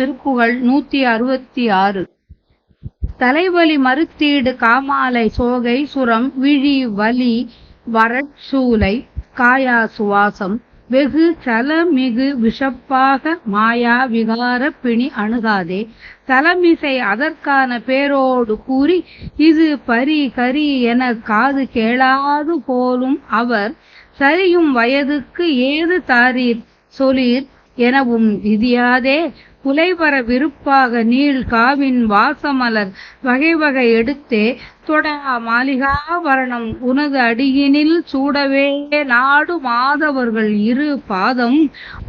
திருப்புகழ் 166. தலைவலி மறுத்தீடு காமாலை சோகை சுரம் விழி வலி வரட்சூலை காயா சுவாசம் வெகு சலமிகு விஷப்பாக மாயா விகார பிணி அணுகாதே தலமிசை அதற்கான பேரோடு கூறி இது பரி கரி என காது கேளாது போலும் அவர் சரியும் வயதுக்கு ஏது தாரீர் சொலீர் எனவும் விதியாதே புலைவர விருப்பாக நீள் காவின் வாசமலர் வகை வகை எடுத்தே தொடா மாளிகா வரணம் உனது அடியினில் சூடவே நாடு மாதவர்கள் இரு பாதம்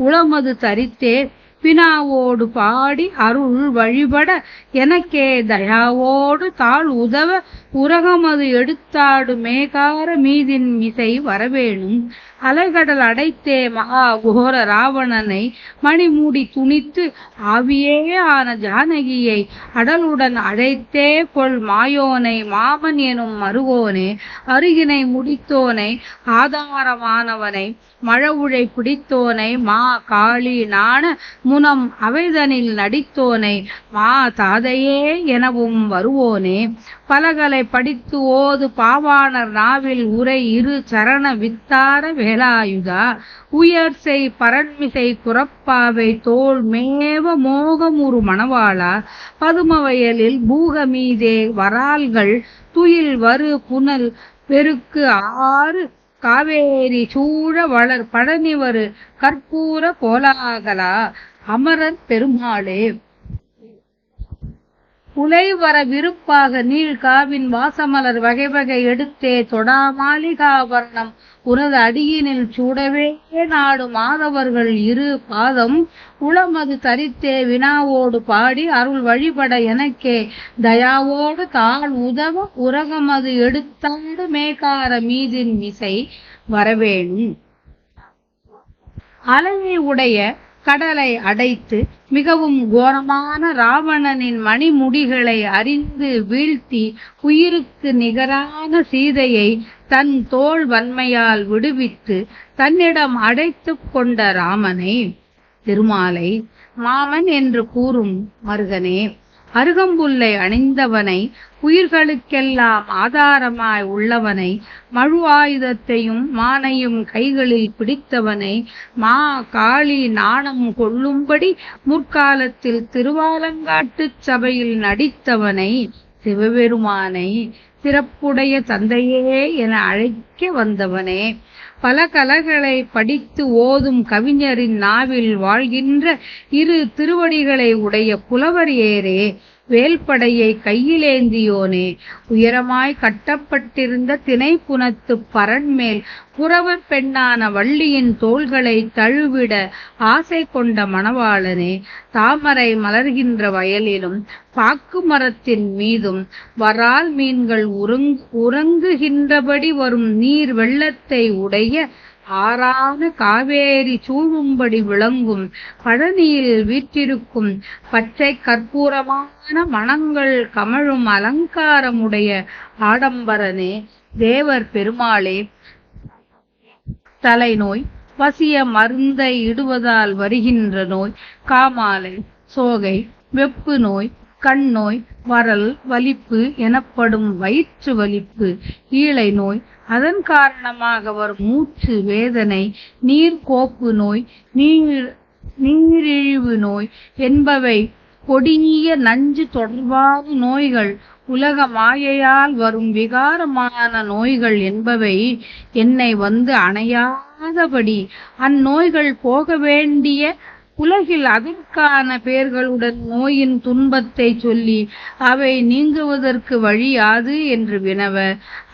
உளமது தரித்தே பினாவோடு பாடி அருள் வழிபட எனக்கே தயாவோடு தாழ் உதவ உரகமது எடுத்தாடு மேகார மீதின் மிசை வரவேணும் அலைகடல் அடைத்தே மகா கோர ராவணனை மணிமூடி துணித்து ஆவியே ஆன ஜானகியை அடலுடன் அழைத்தே கொள் மாயோனை மாமன் எனும் மருகோனே அருகினை முடித்தோனை ஆதாரமானவனை மழவுழை பிடித்தோனை மா காளி நாண முனம் அவைதனில் நடித்தோனை மா தாதையே எனவும் வருவோனே பலகலை படித்து ஓது பாவாணர் நாவில் உரை இரு சரண வித்தார வேலாயுதா உயர் செய் பரன்மிசை குரப்பாவை தோல் மேவ மோகமுறு மணவாளா பதுமவயலில் பூகமீதே வரால்கள் துயில் வரு புனல் பெருக்கு ஆறு காவேரி சூழ வளர் பழனிவரு கற்பூர கோலாகலா அமரர் பெருமாளே புலைவர விருப்பாக நீள் காவின் வாசமலர் வகை வகை எடுத்தே தொடாமாளிகா வர்ணம் உனது அடியினில் சூடவே நாடு மாதவர்கள் இரு பாதம் உளமது தரித்தே வினாவோடு பாடி அருள் வழிபட எனக்கே தயாவோடு தாழ் உதவ உரகமது எடுத்தாடு மேகார மீதின் மிசை வரவேணும் அலையை உடைய கடலை அடைத்து மிகவும் கோரமான ராவணனின் மணிமுடிகளை அறிந்து வீழ்த்தி உயிருக்கு நிகரான சீதையை தன் தோள் வன்மையால் விடுவித்து தன்னிடம் அடைத்து கொண்ட ராமனை திருமாலை மாமன் என்று கூறும் மருகனே அருகம்புல்லை அணிந்தவனை உயிர்களுக்கெல்லாம் ஆதாரமாய் உள்ளவனை மழு ஆயுதத்தையும் மானையும் கைகளில் பிடித்தவனை மா காளி நாணம் கொள்ளும்படி முற்காலத்தில் திருவாலங்காட்டு சபையில் நடித்தவனை சிவபெருமானை சிறப்புடைய தந்தையே என அழைக்க வந்தவனே பல கலைகளை படித்து ஓதும் கவிஞரின் நாவில் வாழ்கின்ற இரு திருவடிகளை உடைய புலவர் ஏரே வேல்படையை கையிலேந்தியோனே உயரமாய் கட்டப்பட்டிருந்த திணைப்புனத்து பரண்மேல் புறவர் பெண்ணான வள்ளியின் தோள்களை தழுவிட ஆசை கொண்ட மணவாளனே தாமரை மலர்கின்ற வயலிலும் பாக்கு மரத்தின் மீதும் வரால் மீன்கள் உறங்குகின்றபடி வரும் நீர் வெள்ளத்தை உடைய ஆறான காவேரி சூழும்படி விளங்கும் பழனியில் வீற்றிருக்கும் பச்சை கற்பூரமான மணங்கள் கமழும் அலங்காரமுடைய ஆடம்பரனே தேவர் பெருமாளே தலைநோய் வசிய மருந்தை இடுவதால் வருகின்ற நோய் காமாலை சோகை வெப்பு நோய் கண் நோய் வரல் வலிப்பு எனப்படும் வயிற்று வலிப்பு ஈழை நோய் அதன் காரணமாக வரும் மூச்சு வேதனை நீர்கோப்பு நோய் நீரிழிவு நோய் என்பவை கொடிய நஞ்சு தொடர்பான நோய்கள் உலக மாயையால் வரும் விகாரமான நோய்கள் என்பவை என்னை வந்து அணையாதபடி அந்நோய்கள் போக வேண்டிய உலகில் அதற்கான பெயர்களுடன் நோயின் துன்பத்தை சொல்லி அவை நீங்குவதற்கு வழி யாது என்று வினவ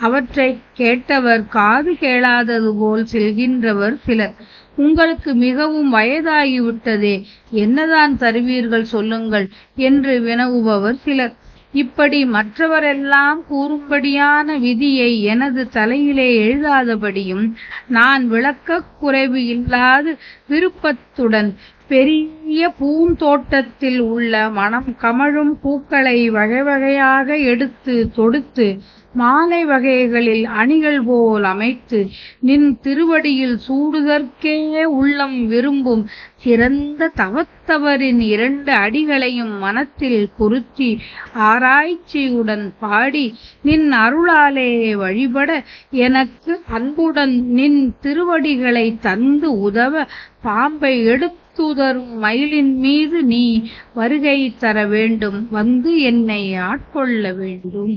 அவற்றை கேட்டவர் காது கேளாதது போல் செல்கின்றவர் சிலர் உங்களுக்கு மிகவும் வயதாகிவிட்டதே என்னதான் தருவீர்கள் சொல்லுங்கள் என்று வினவுபவர் சிலர் இப்படி மற்றவரெல்லாம் கூறும்படியான விதியை எனது தலையிலே எழுதாதபடியும் நான் விளக்க குறைவு இல்லாது விருப்பத்துடன் பெரிய பூந்தோட்டத்தில் உள்ள மனம் கமழும் பூக்களை வகை வகையாக எடுத்து தொடுத்து மாலை வகைகளில் அணிகள் போல் அமைத்து நின் திருவடியில் சூடுதற்கே உள்ளம் விரும்பும் சிறந்த தவத்தவரின் 2 அடிகளையும் மனத்தில் பொருத்தி ஆராய்ச்சியுடன் பாடி நின் அருளாலே வழிபட எனக்கு அன்புடன் நின் திருவடிகளை தந்து உதவ பாம்பை எடுத்துதரும் மயிலின் மீது நீ வருகை தர வேண்டும், வந்து என்னை ஆட்கொள்ள வேண்டும்.